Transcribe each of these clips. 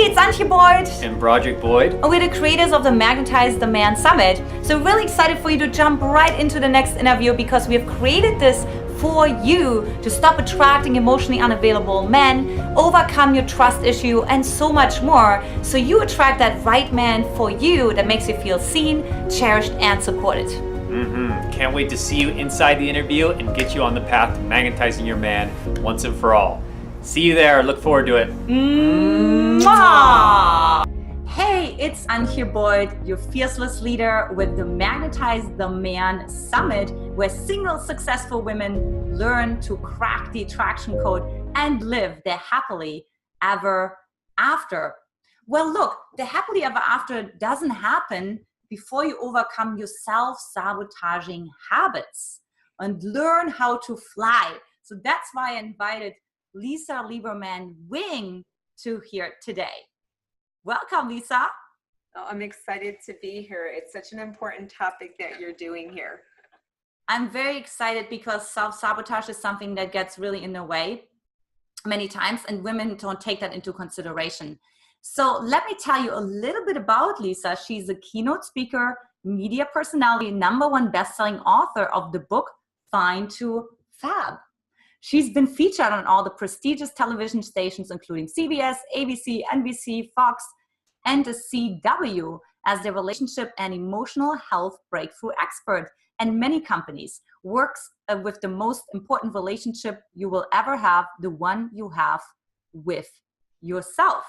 it's Antia Boyd and Boyd. And we're the creators of the Magnetize The Man Summit. So really excited for you to jump right into the next interview because we have created this for you to stop attracting emotionally unavailable men, overcome your trust issue, and so much more. So you attract that right man for you that makes you feel seen, cherished, and supported. Can't wait to see you inside the interview and get you on the path to magnetizing your man once and for all. See you there. Look forward to it. Mwah! Hey, it's Antia Boyd, your fearless leader with the Magnetize the Man Summit, where single successful women learn to crack the attraction code and live their happily ever after. Well, look, the happily ever after doesn't happen before you overcome your self-sabotaging habits and learn how to fly. So that's why I invited Lieberman Wang to here today. Welcome, Lisa. Oh, I'm excited to be here. It's such an important topic that you're doing here. I'm very excited because self-sabotage is something that gets really in the way many times, and women don't take that into consideration. So let me tell you a little bit about Lisa. She's a keynote speaker, media personality, #1 best-selling author of the book Fine to Fab. She's been featured on all the prestigious television stations, including CBS, ABC, NBC, Fox, and the CW as the relationship and emotional health breakthrough expert. And many companies works with the most important relationship you will ever have, the one you have with yourself.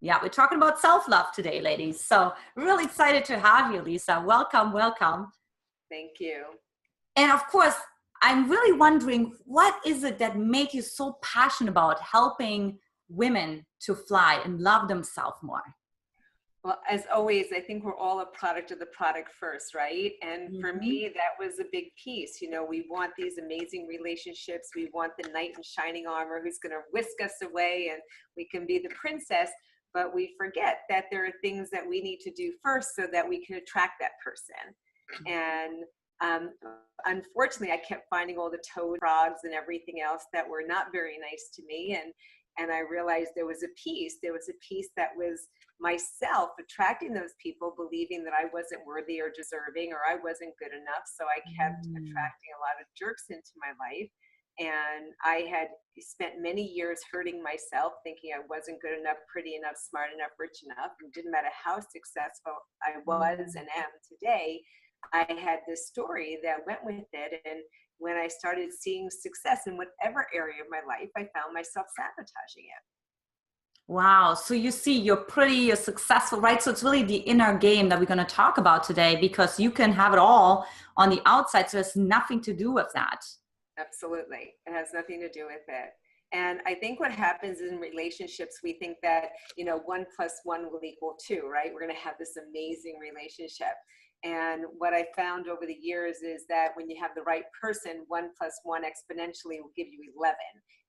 Yeah, we're talking about self-love today, ladies. So really excited to have you, Lisa. Welcome, welcome. Thank you. And of course, I'm really wondering, what is it that made you so passionate about helping women to fly and love themselves more? Well, as always, I think we're all a product of the product first, right? And for me, that was a big piece. You know, we want these amazing relationships. We want the knight in shining armor who's going to whisk us away and we can be the princess. But we forget that there are things that we need to do first so that we can attract that person. And unfortunately, I kept finding all the toad frogs and everything else that were not very nice to me. And I realized there was a piece that was myself attracting those people, believing that I wasn't worthy or deserving, or I wasn't good enough. So I kept attracting a lot of jerks into my life. And I had spent many years hurting myself, thinking I wasn't good enough, pretty enough, smart enough, rich enough. It didn't matter how successful I was and am today. I had this story that went with it. And when I started seeing success in whatever area of my life, I found myself sabotaging it. Wow. So you see, you're pretty, you're successful, right? So it's really the inner game that we're going to talk about today, because you can have it all on the outside. So it's nothing to do with that. Absolutely. It has nothing to do with it. And I think what happens in relationships, we think that, 1 + 1 will equal 2, right? We're going to have this amazing relationship. And what I found over the years is that when you have the right person, 1 + 1 exponentially will give you 11.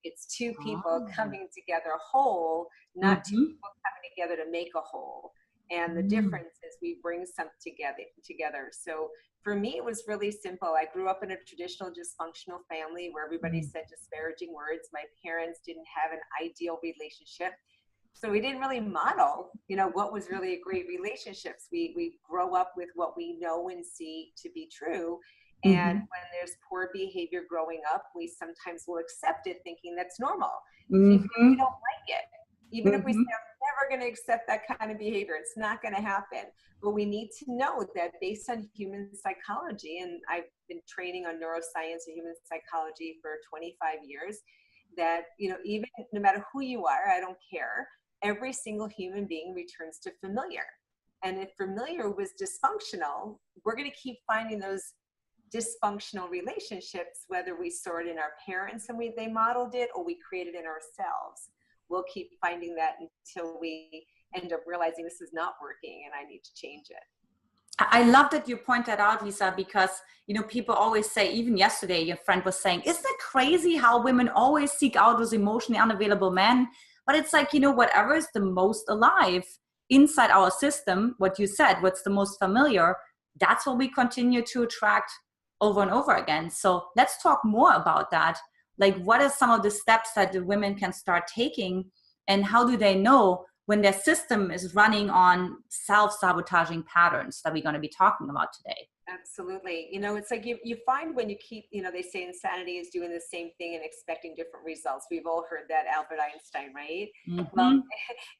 It's two people coming together whole, not two people coming together to make a whole. And the difference is we bring something together. So for me, it was really simple. I grew up in a traditional dysfunctional family where everybody said disparaging words. My parents didn't have an ideal relationship. So we didn't really model, what was really a great relationships. We grow up with what we know and see to be true. And when there's poor behavior growing up, we sometimes will accept it thinking that's normal. Even if we don't like it. Even if we say, I'm never going to accept that kind of behavior, it's not going to happen. But we need to know that based on human psychology, and I've been training on neuroscience and human psychology for 25 years, that, even no matter who you are, I don't care, every single human being returns to familiar. And if familiar was dysfunctional, we're going to keep finding those dysfunctional relationships, whether we saw it in our parents and they modeled it, or we created it ourselves. We'll keep finding that until we end up realizing this is not working and I need to change it. I love that you point that out, Lisa, because, people always say, even yesterday, your friend was saying, isn't it crazy how women always seek out those emotionally unavailable men? But it's like, whatever is the most alive inside our system, what you said, what's the most familiar, that's what we continue to attract over and over again. So let's talk more about that. Like, what are some of the steps that the women can start taking, and how do they know when their system is running on self-sabotaging patterns that we're going to be talking about today. Absolutely. You know, it's like you find when you keep, you know, they say insanity is doing the same thing and expecting different results. We've all heard that, Albert Einstein, right? Mm-hmm. Well,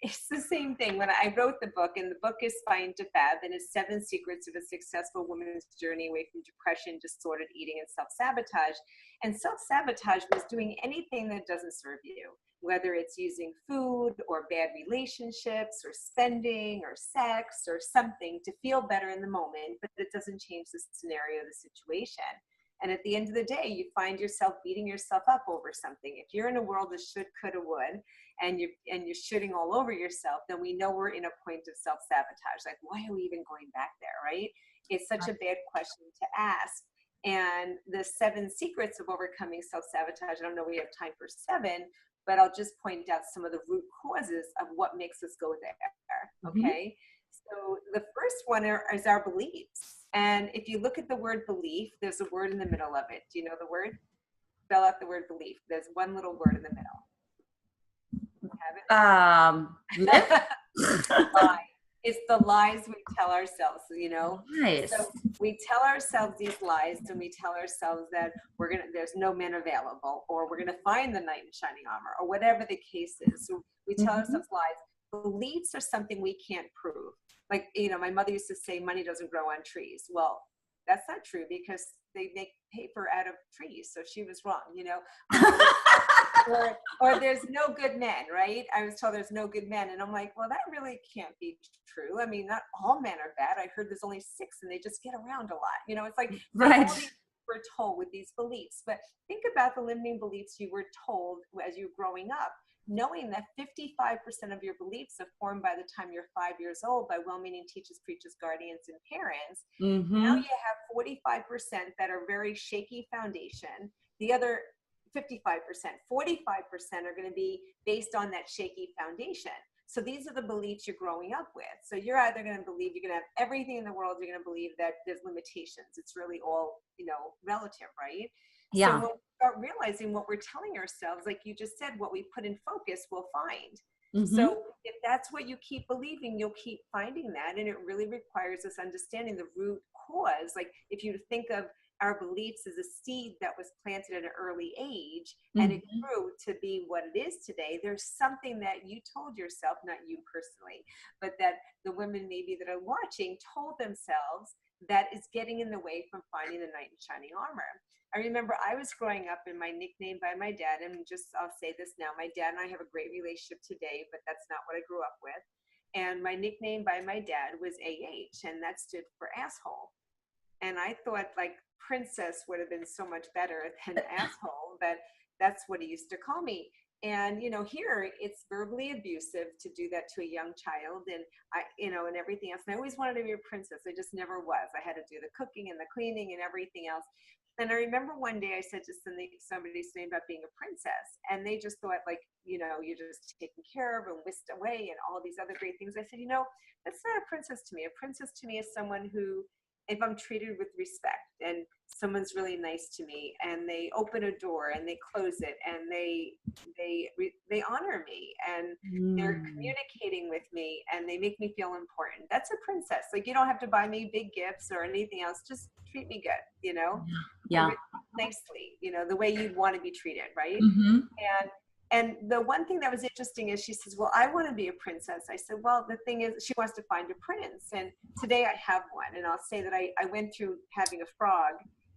it's the same thing. When I wrote the book, and the book is Spine to Fab, and it's 7 secrets of a successful woman's journey away from depression, disordered eating, and self-sabotage. And self-sabotage was doing anything that doesn't serve you, whether it's using food or bad relationships or spending or sex or something to feel better in the moment, but it doesn't change the scenario, the situation. And at the end of the day, you find yourself beating yourself up over something. If you're in a world of should, coulda, would, and you're shooting all over yourself, then we know we're in a point of self-sabotage. Like, why are we even going back there, right? It's such a bad question to ask. And the 7 secrets of overcoming self-sabotage, I don't know we have time for 7, but I'll just point out some of the root causes of what makes us go there, okay? So the first one is our beliefs. And if you look at the word belief, there's a word in the middle of it. Do you know the word? Spell out the word belief. There's one little word in the middle. Have it? Lie. It's the lies we tell ourselves, you know? Nice. So we tell ourselves these lies, and we tell ourselves that there's no men available, or we're gonna find the knight in shining armor, or whatever the case is. So we tell ourselves lies. Beliefs are something we can't prove. Like, you know, my mother used to say money doesn't grow on trees. Well, that's not true, because they make paper out of trees. So she was wrong, you know? or there's no good men, right? I was told there's no good men. And I'm like, well, that really can't be true. I mean, not all men are bad. I heard there's only 6 and they just get around a lot. You know, it's like, right. We're told with these beliefs. But think about the limiting beliefs you were told as you were growing up, knowing that 55% of your beliefs are formed by the time you're 5 years old by well-meaning teachers, preachers, guardians, and parents. Now you have 45% that are very shaky foundation. The other 55%, 45% are going to be based on that shaky foundation. So these are the beliefs you're growing up with. So you're either going to believe you're going to have everything in the world, you're going to believe that there's limitations. It's really all, you know, relative, right? Yeah. So when we start realizing what we're telling ourselves, like you just said, what we put in focus, we'll find. So if that's what you keep believing, you'll keep finding that. And it really requires us understanding the root cause. Like if you think of our beliefs as a seed that was planted at an early age and it grew to be what it is today, there's something that you told yourself, not you personally, but that the women maybe that are watching told themselves that is getting in the way from finding the knight in shining armor. I remember I was growing up and my nickname by my dad, and I'll say this now, my dad and I have a great relationship today, but that's not what I grew up with. And my nickname by my dad was AH, and that stood for asshole. And I thought like princess would have been so much better than asshole, but that's what he used to call me. And, you know, here it's verbally abusive to do that to a young child, and and everything else. And I always wanted to be a princess. I just never was. I had to do the cooking and the cleaning and everything else. And I remember one day I said to somebody saying about being a princess, and they just thought like, you're just taken care of and whisked away and all these other great things. I said, that's not a princess to me. A princess to me is someone who, if I'm treated with respect and someone's really nice to me and they open a door and they close it and they honor me and they're communicating with me and they make me feel important. That's a princess. Like you don't have to buy me big gifts or anything else. Just treat me good, Yeah. Nicely, the way you'd want to be treated. Right. And the one thing that was interesting is she says, well, I want to be a princess. I said, well, the thing is, she wants to find a prince. And today I have one. And I'll say that I went through having a frog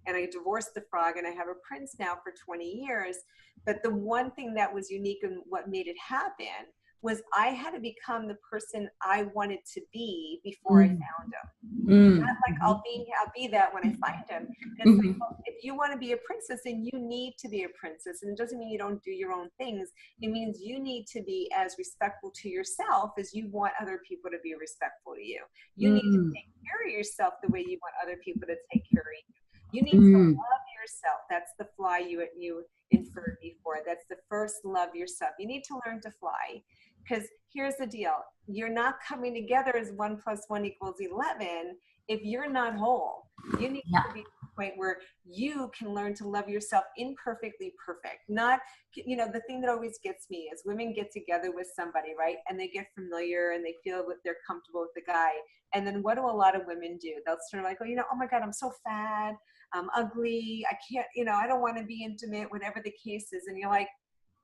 and I divorced the frog and I have a prince now for 20 years. But the one thing that was unique and what made it happen was I had to become the person I wanted to be before I found him. Not like I'll be that when I find him. And it's like, well, if you want to be a princess, then you need to be a princess. And it doesn't mean you don't do your own things. It means you need to be as respectful to yourself as you want other people to be respectful to you. You need to take care of yourself the way you want other people to take care of you. You need to love yourself. That's the fly you inferred before. That's the first love yourself. You need to learn to fly. Because here's the deal. You're not coming together as 1 + 1 = 11 if you're not whole. You need to be point where you can learn to love yourself imperfectly perfect. Not, you know, the thing that always gets me is women get together with somebody, right? And they get familiar and they feel that they're comfortable with the guy. And then what do a lot of women do? They'll start like, oh, you know, oh my God, I'm so fat, I'm ugly, I can't, you know, I don't want to be intimate, whatever the case is. And you're like,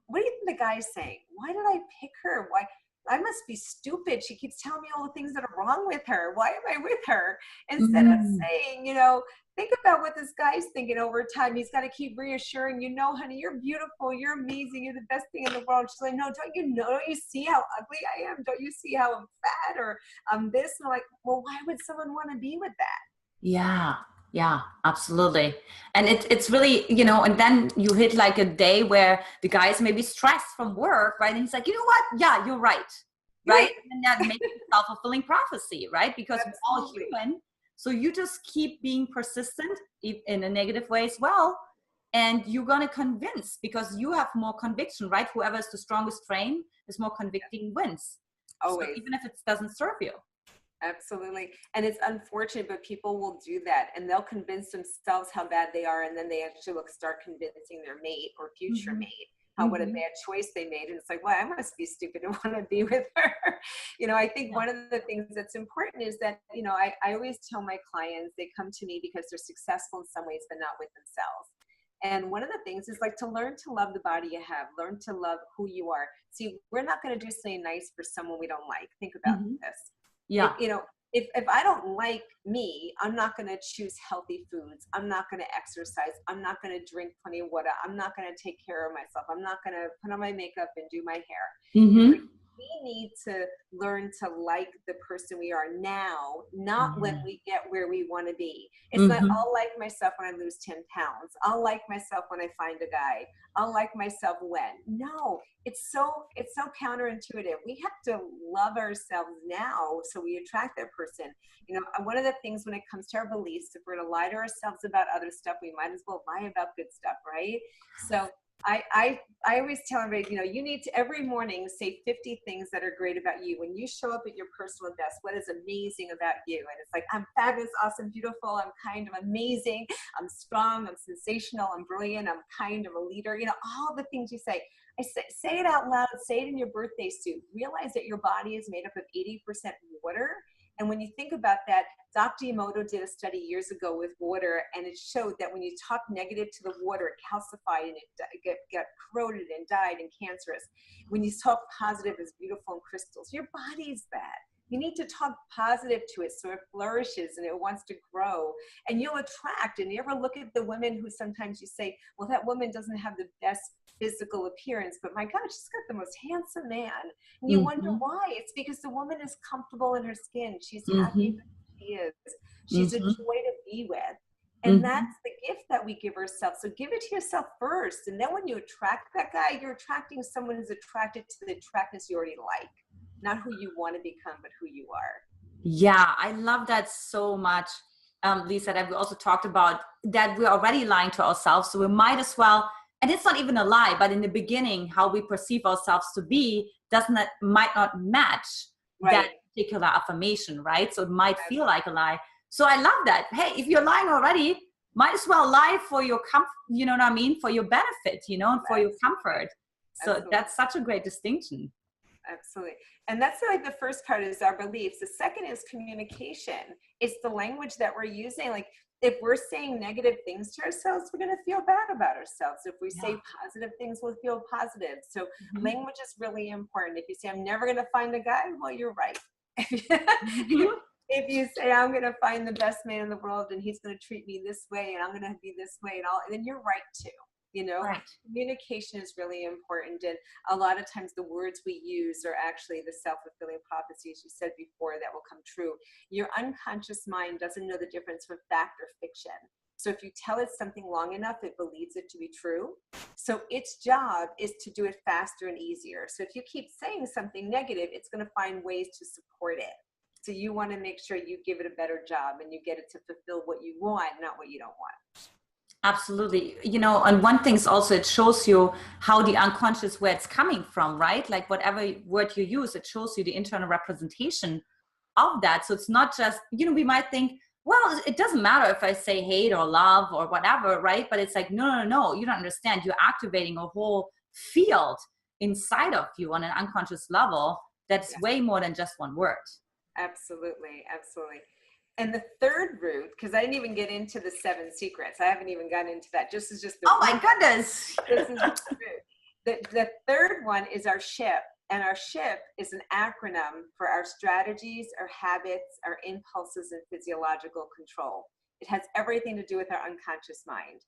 what do you think the guy's saying? Why did I pick her? Why? I must be stupid. She keeps telling me all the things that are wrong with her. Why am I with her? Instead of saying, you know, think about what this guy's thinking over time. He's got to keep reassuring, you know, honey, you're beautiful. You're amazing. You're the best thing in the world. She's like, no, don't you know? Don't you see how ugly I am? Don't you see how I'm fat or I'm this? And I'm like, well, why would someone want to be with that? Yeah. Yeah, absolutely. And it's really, you know, and then you hit like a day where the guy is maybe stressed from work, right? And he's like, you know what? Yeah, you're right. Right. And that makes it a self-fulfilling prophecy, right? Because we're all human. So you just keep being persistent in a negative way as well. And you're going to convince because you have more conviction, right? Whoever is the strongest frame is more convicting wins. Always. So even if it doesn't serve you. Absolutely. And it's unfortunate, but people will do that and they'll convince themselves how bad they are. And then they actually start convincing their mate or future mate what a bad choice they made. And it's like, well, I must be stupid to want to be with her. You know, I think one of the things that's important is that, you know, I always tell my clients, they come to me because they're successful in some ways, but not with themselves. And one of the things is like to learn to love the body you have, learn to love who you are. See, we're not going to do something nice for someone we don't like. Think about this. Yeah. You know, if I don't like me, I'm not going to choose healthy foods. I'm not going to exercise. I'm not going to drink plenty of water. I'm not going to take care of myself. I'm not going to put on my makeup and do my hair. We need to learn to like the person we are now, not when we get where we want to be. It's not, I'll like myself when I lose 10 pounds. I'll like myself when I find a guy. I'll like myself when. No, it's so counterintuitive. We have to love ourselves now so we attract that person. You know, one of the things when it comes to our beliefs, if we're going to lie to ourselves about other stuff, we might as well lie about good stuff, right? So I always tell everybody, you know, you need to every morning say 50 things that are great about you. When you show up at your personal best, what is amazing about you? And it's like, I'm fabulous, awesome, beautiful, I'm kind, I'm amazing, I'm strong, I'm sensational, I'm brilliant, I'm kind, I'm a leader. You know, all the things you say. I say it out loud, say it in your birthday suit. Realize that your body is made up of 80% water. And when you think about that, Dr. Emoto did a study years ago with water, and it showed that when you talk negative to the water, it calcified and it got corroded and died and cancerous. When you talk positive, it's beautiful and crystals. Your body's that. You need to talk positive to it so it flourishes and it wants to grow. And you'll attract. And you ever look at the women who sometimes you say, well, that woman doesn't have the best physical appearance, but my God, she's got the most handsome man. And you wonder why. It's because the woman is comfortable in her skin. She's happy that she is. She's a joy to be with. And that's the gift that we give ourselves. So give it to yourself first. And then when you attract that guy, you're attracting someone who's attracted to the attractiveness you already like. Not who you want to become, but who you are. Yeah, I love that so much, Lisa, that we also talked about that we're already lying to ourselves. So we might as well, and it's not even a lie, but in the beginning, how we perceive ourselves to be might not match that particular affirmation, right? So it might feel like a lie. So I love that. Hey, if you're lying already, might as well lie for your comfort, you know what I mean? For your benefit, you know, and for your comfort. So that's such a great distinction. Absolutely. And that's like the first part is our beliefs. The second is communication. It's the language that we're using. Like if we're saying negative things to ourselves, we're going to feel bad about ourselves. If we say positive things, we'll feel positive. So language is really important. If you say, I'm never going to find a guy, well, you're right. If you say, I'm going to find the best man in the world and he's going to treat me this way and I'm going to be this way and all, and then you're right too. You know, communication is really important. And a lot of times the words we use are actually the self-fulfilling prophecies you said before that will come true. Your unconscious mind doesn't know the difference from fact or fiction. So if you tell it something long enough, it believes it to be true. So its job is to do it faster and easier. So if you keep saying something negative, it's going to find ways to support it. So you want to make sure you give it a better job and you get it to fulfill what you want, not what you don't want. Absolutely. You know, and one thing is also, it shows you how the unconscious, where it's coming from, right? Like whatever word you use, it shows you the internal representation of that. So it's not just, you know, we might think, well, it doesn't matter if I say hate or love or whatever, right? But it's like, no, you don't understand. You're activating a whole field inside of you on an unconscious level that's way more than just one word. Absolutely, absolutely. And the third route, because I didn't even get into the 7 secrets. I haven't even gotten into that. This is just the oh my goodness. This is the third one is our SHIP. And our SHIP is an acronym for our strategies, our habits, our impulses, and physiological control. It has everything to do with our unconscious mind.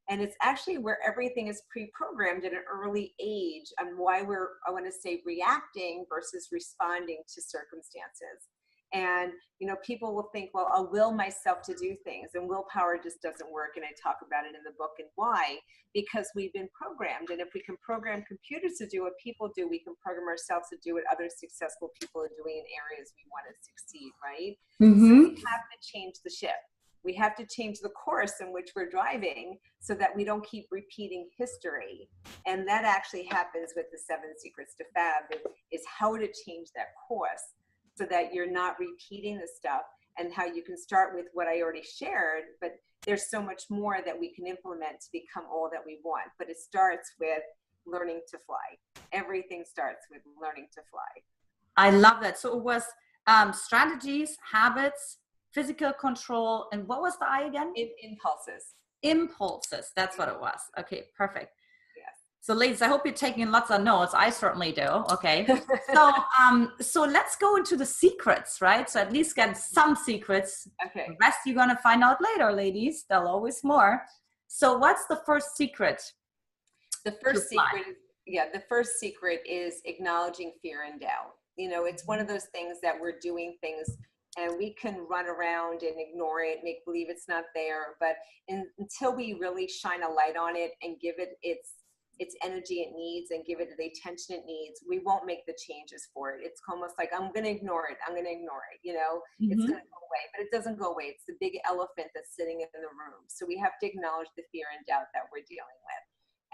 And it's actually where everything is pre-programmed at an early age on why we're, I want to say, reacting versus responding to circumstances. And, you know, people will think, well, I'll will myself to do things, and willpower just doesn't work. And I talk about it in the book. And why? Because we've been programmed. And if we can program computers to do what people do, we can program ourselves to do what other successful people are doing in areas we want to succeed, right? So we have to change the ship. We have to change the course in which we're driving so that we don't keep repeating history. And that actually happens with the 7 secrets to Fab, is how to change that course so that you're not repeating the stuff, and how you can start with what I already shared, but there's so much more that we can implement to become all that we want. But it starts with learning to fly. Everything starts with learning to fly. I love that. So it was strategies, habits, physical control, and what was the I again? Impulses. Impulses. That's what it was. Okay, perfect. Yes. So ladies, I hope you're taking lots of notes. I certainly do. Okay. So let's go into the secrets, right? So at least get some secrets. Okay. The rest you're going to find out later, ladies. There'll always more. So what's the first secret? The first secret is acknowledging fear and doubt. You know, it's one of those things that we're doing things and we can run around and ignore it, make believe it's not there. But until we really shine a light on it and give it its energy it needs and give it the attention it needs, we won't make the changes for it. It's almost like, I'm going to ignore it. You know, it's going to go away, but it doesn't go away. It's the big elephant that's sitting in the room. So we have to acknowledge the fear and doubt that we're dealing with.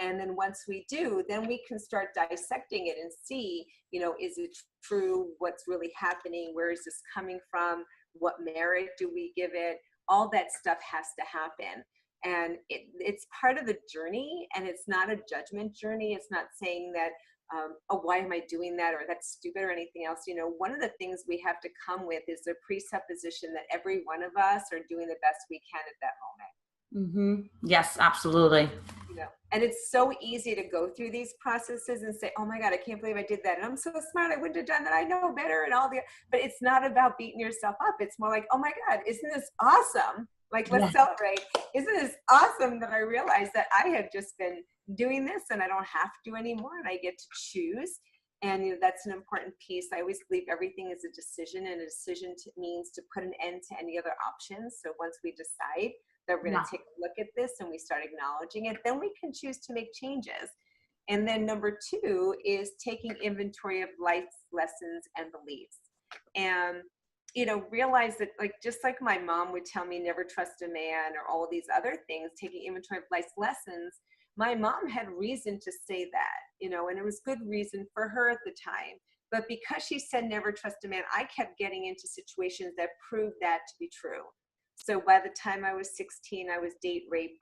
And then once we do, then we can start dissecting it and see, you know, is it true? What's really happening? Where is this coming from? What merit do we give it? All that stuff has to happen. And it's part of the journey, and it's not a judgment journey. It's not saying that, oh, why am I doing that? Or that's stupid or anything else. You know, one of the things we have to come with is the presupposition that every one of us are doing the best we can at that moment. Yes, absolutely. You know, and it's so easy to go through these processes and say, oh my God, I can't believe I did that. And I'm so smart. I wouldn't have done that. I know better and all the, but it's not about beating yourself up. It's more like, oh my God, isn't this awesome? Like, let's celebrate. Isn't this awesome that I realized that I have just been doing this and I don't have to anymore, and I get to choose. And, you know, that's an important piece. I always believe everything is a decision, and a decision means to put an end to any other options. So once we decide that we're going to take a look at this and we start acknowledging it, then we can choose to make changes. And then number 2 is taking inventory of life's lessons and beliefs. And, you know, realize that, like, just like my mom would tell me, never trust a man, or all these other things, taking inventory of life's lessons, my mom had reason to say that, you know, and it was good reason for her at the time. But because she said never trust a man, I kept getting into situations that proved that to be true. So by the time I was 16, I was date raped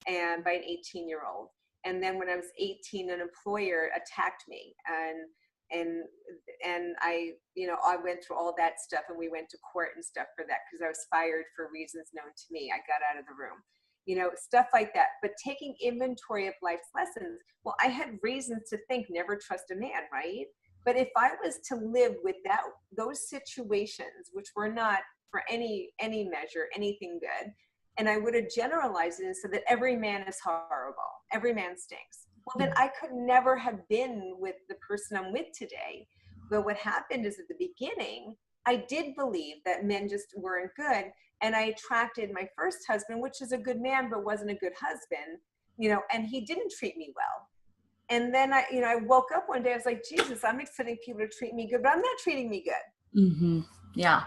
and by an 18-year-old. And then when I was 18, an employer attacked me, and I, you know, I went through all that stuff, and we went to court and stuff for that because I was fired for reasons known to me. I got out of the room, you know, stuff like that. But taking inventory of life's lessons, well, I had reasons to think never trust a man, right? But if I was to live without those situations, which were not for any measure, anything good, and I would have generalized it and said that every man is horrible, every man stinks, well, then I could never have been with the person I'm with today. But what happened is, at the beginning, I did believe that men just weren't good, and I attracted my first husband, which is a good man but wasn't a good husband, you know, and he didn't treat me well. And then I woke up one day, I was like, Jesus, I'm expecting people to treat me good, but I'm not treating me good. Yeah.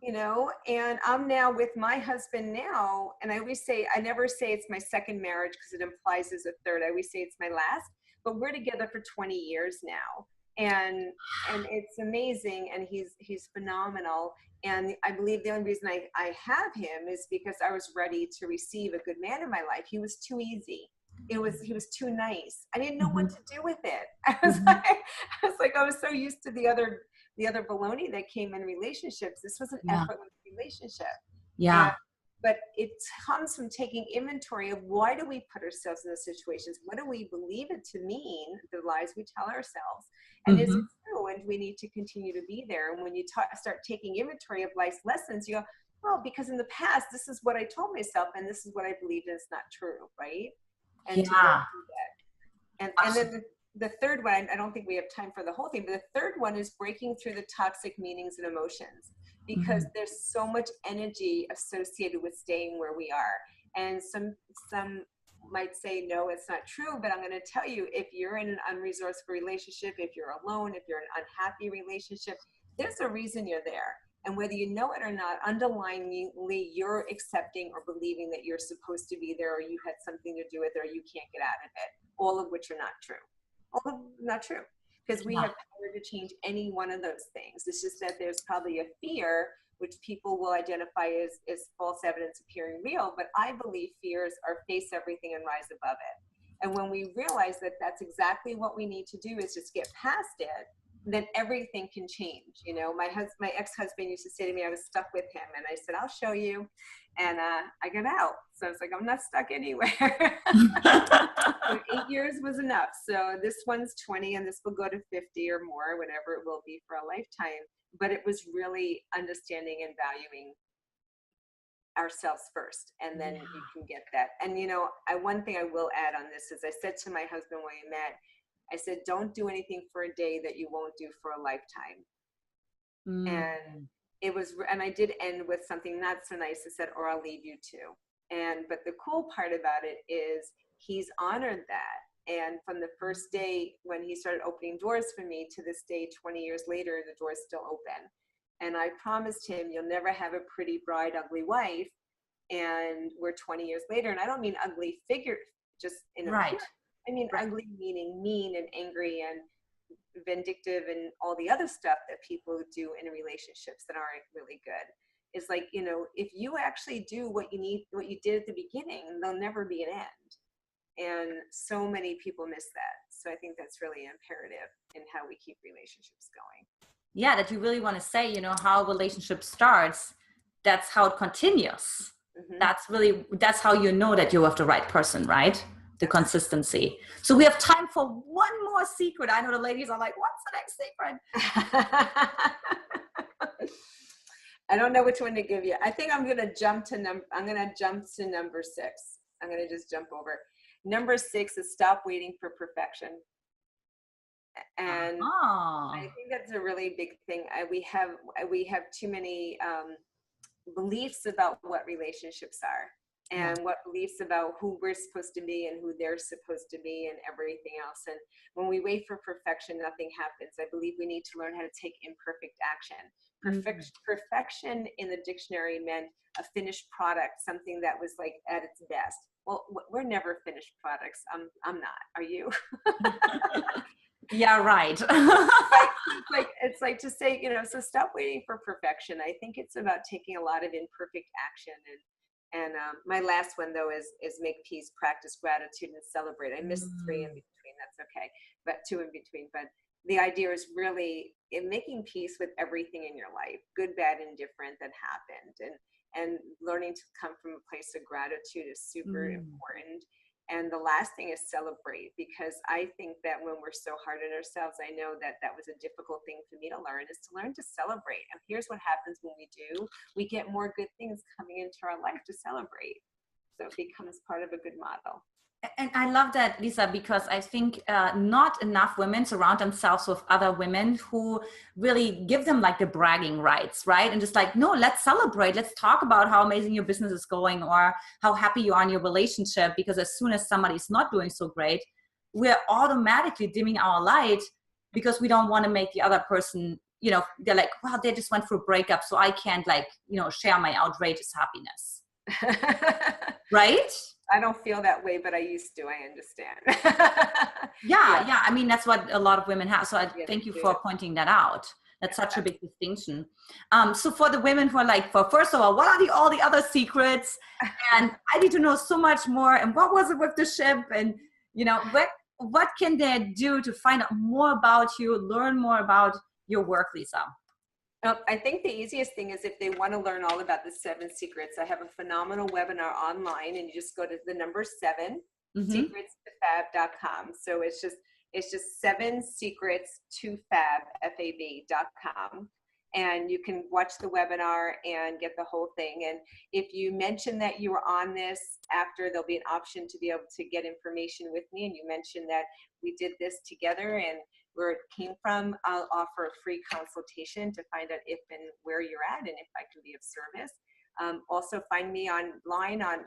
You know, and I'm now with my husband now, and I always say, I never say it's my second marriage because it implies there's a third. I always say it's my last, but we're together for 20 years now. and it's amazing, and he's phenomenal. And I believe the only reason I have him is because I was ready to receive a good man in my life. He was too easy. He was too nice. I didn't know what to do with it. I was so used to the other baloney that came in relationships. This was an effortless relationship. Yeah. But it comes from taking inventory of why do we put ourselves in those situations? What do we believe it to mean? The lies we tell ourselves. And is it true? And we need to continue to be there. And when you start taking inventory of life's lessons, you go, well, because in the past, this is what I told myself, and this is what I believed is not true, right? And to go through that. And then the third one, I don't think we have time for the whole thing, but the third one is breaking through the toxic meanings and emotions, because there's so much energy associated with staying where we are. And some might say, no, it's not true, but I'm going to tell you, if you're in an unresourceful relationship, if you're alone, if you're in an unhappy relationship, there's a reason you're there. And whether you know it or not, underlyingly, you're accepting or believing that you're supposed to be there, or you had something to do with it, or you can't get out of it, all of which are not true. All of them not true. Because we have power to change any one of those things. It's just that there's probably a fear, which people will identify as false evidence appearing real. But I believe fears are face everything and rise above it. And when we realize that that's exactly what we need to do, is just get past it, then everything can change. You know, my ex-husband used to say to me, I was stuck with him, and I said, I'll show you. And I got out. So I was like, I'm not stuck anywhere. So 8 years was enough. So this one's 20, and this will go to 50 or more, whatever it will be for a lifetime. But it was really understanding and valuing ourselves first, and then you can get that. And you know, one thing I will add on this is, I said to my husband when we met, I said, don't do anything for a day that you won't do for a lifetime. And it was, and I did end with something not so nice. I said, or I'll leave you too. But the cool part about it is he's honored that. And from the first day when he started opening doors for me to this day, 20 years later, the door's still open. And I promised him, you'll never have a pretty bride, ugly wife. And we're 20 years later, and I don't mean ugly figure, just in a Right. I mean, ugly meaning mean and angry and vindictive and all the other stuff that people do in relationships that aren't really good. It's like, you know, if you actually do what you need, what you did at the beginning, there'll never be an end. And so many people miss that. So I think that's really imperative in how we keep relationships going. Yeah, that you really want to say, you know, how a relationship starts, that's how it continues. That's how you know that you're with the right person, right? The consistency. So we have time for one more secret. I know the ladies are like, what's the next secret? I don't know which one to give you. I think I'm going to jump to number 6. I'm going to just jump over. Number 6 is stop waiting for perfection. And I think that's a really big thing. We have too many beliefs about what relationships are, and what beliefs about who we're supposed to be and who they're supposed to be and everything else. And when we wait for perfection, nothing happens. I believe we need to learn how to take imperfect action. Perfection in the dictionary meant a finished product, something that was like at its best. Well, we're never finished products. I'm not. Are you? Yeah, right. It's like to say, you know, so stop waiting for perfection. I think it's about taking a lot of imperfect action. And my last one, though, is make peace, practice gratitude, and celebrate. I missed 3 in between. That's okay. But 2 in between. But the idea is really in making peace with everything in your life, good, bad, and different, that happened. And learning to come from a place of gratitude is super important. And the last thing is celebrate, because I think that when we're so hard on ourselves, I know that that was a difficult thing for me to learn, is to learn to celebrate. And here's what happens when we do. We get more good things coming into our life to celebrate. So it becomes part of a good model. And I love that, Lisa, because I think not enough women surround themselves with other women who really give them like the bragging rights, right? And just like, no, let's celebrate. Let's talk about how amazing your business is going or how happy you are in your relationship. Because as soon as somebody's not doing so great, we're automatically dimming our light because we don't want to make the other person, you know, they're like, well, they just went through a breakup, so I can't, like, you know, share my outrageous happiness. Right? I don't feel that way, but I used to. I understand. Yeah. I mean, that's what a lot of women have. So thank you for pointing that out. That's such a big distinction. So for the women who are like, first of all, what are all the other secrets? And I need to know so much more. And what was it with the ship? And, you know, what can they do to find out more about you, learn more about your work, Lisa? I think the easiest thing is if they want to learn all about the 7 secrets, I have a phenomenal webinar online, and you just go to the number 7, secretstofab.com. So it's just 7 secrets to fab.com. And you can watch the webinar and get the whole thing. And if you mention that you were on this after, there'll be an option to be able to get information with me. And you mention that we did this together and where it came from, I'll offer a free consultation to find out if and where you're at and if I can be of service. Also find me online on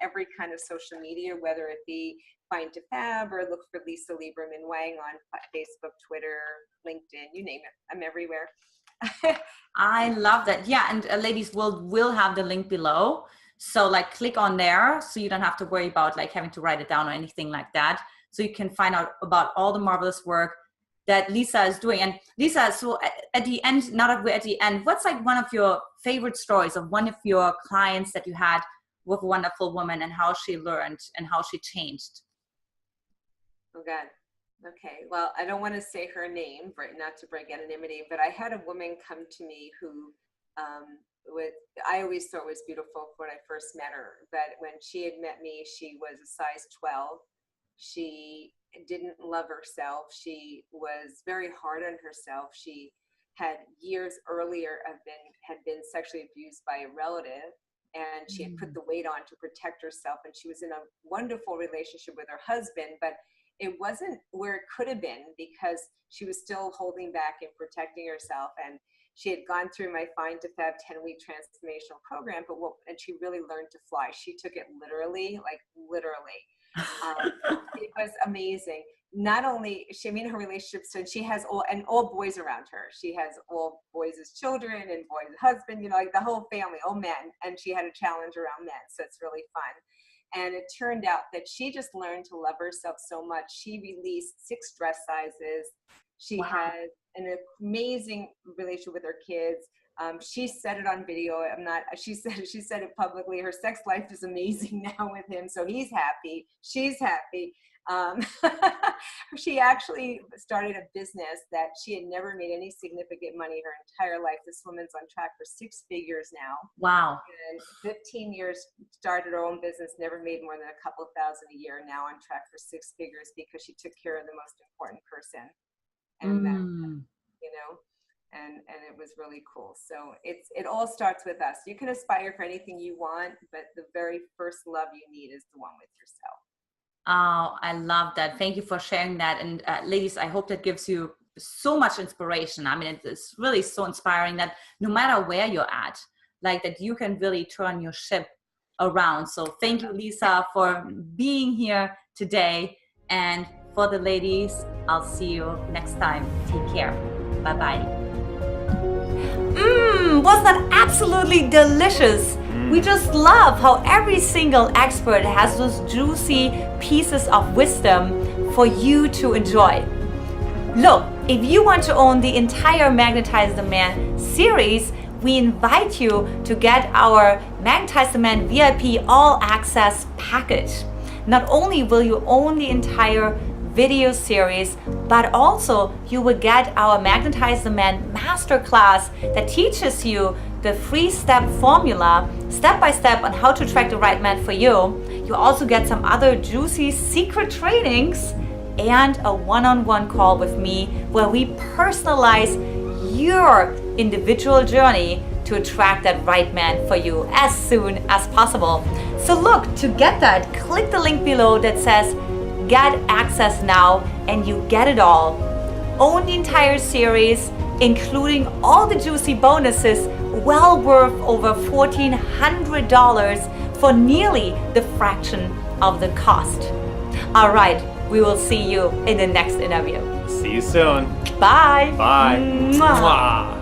every kind of social media, whether it be Find to Fab or look for Lisa Lieberman Wang on Facebook, Twitter, LinkedIn, you name it. I'm everywhere. I love that. Yeah, and ladies, we'll have the link below. So like click on there so you don't have to worry about like having to write it down or anything like that. So you can find out about all the marvelous work that Lisa is doing. And Lisa, so at the end, now that we're at the end, what's like one of your favorite stories of one of your clients that you had with a wonderful woman and how she learned and how she changed? Oh God. Okay. Well, I don't want to say her name, not to break anonymity, but I had a woman come to me who I always thought was beautiful when I first met her. But when she had met me, she was a size 12. She didn't love herself. She was very hard on herself. She had years earlier had been sexually abused by a relative, and she had put the weight on to protect herself. And she was in a wonderful relationship with her husband, but it wasn't where it could have been because she was still holding back and protecting herself. And she had gone through my Find to Fab 10-week transformational program, and she really learned to fly. She took it literally, like literally. It was amazing. Not only her relationships, and she has all boys around her. She has all boys as children and boys as husband, like the whole family, all men. And she had a challenge around men, so it's really fun. And it turned out that she just learned to love herself so much. She released 6 dress sizes. She has an amazing relationship with her kids. She said it on video. She said it publicly. Her sex life is amazing now with him. So he's happy. She's happy. She actually started a business that she had never made any significant money her entire life. This woman's on track for 6 figures now. Wow. And 15 years, started her own business, never made more than a couple thousand a year, now on track for 6 figures because she took care of the most important person. And then, and it was really cool. So it all starts with us. You can aspire for anything you want, but the very first love you need is the one with yourself. Oh, I love that. Thank you for sharing that. And ladies, I hope that gives you so much inspiration. I mean, it's really so inspiring that no matter where you're at, like that you can really turn your ship around. So thank you, Lisa, for being here today. And for the ladies, I'll see you next time. Take care. Bye-bye. Was that absolutely delicious? We just love how every single expert has those juicy pieces of wisdom for you to enjoy. Look, if you want to own the entire Magnetize the Man series, we invite you to get our Magnetize the Man VIP All Access package. Not only will you own the entire video series, but also you will get our Magnetize the Man Masterclass that teaches you the 3-step formula, step by step on how to attract the right man for you. You also get some other juicy secret trainings and a one-on-one call with me where we personalize your individual journey to attract that right man for you as soon as possible. So look, to get that, click the link below that says get access now, and you get it all. Own the entire series, including all the juicy bonuses, well worth over $1,400 for nearly the fraction of the cost. All right, we will see you in the next interview. See you soon. Bye. Bye. Mwah. Mwah.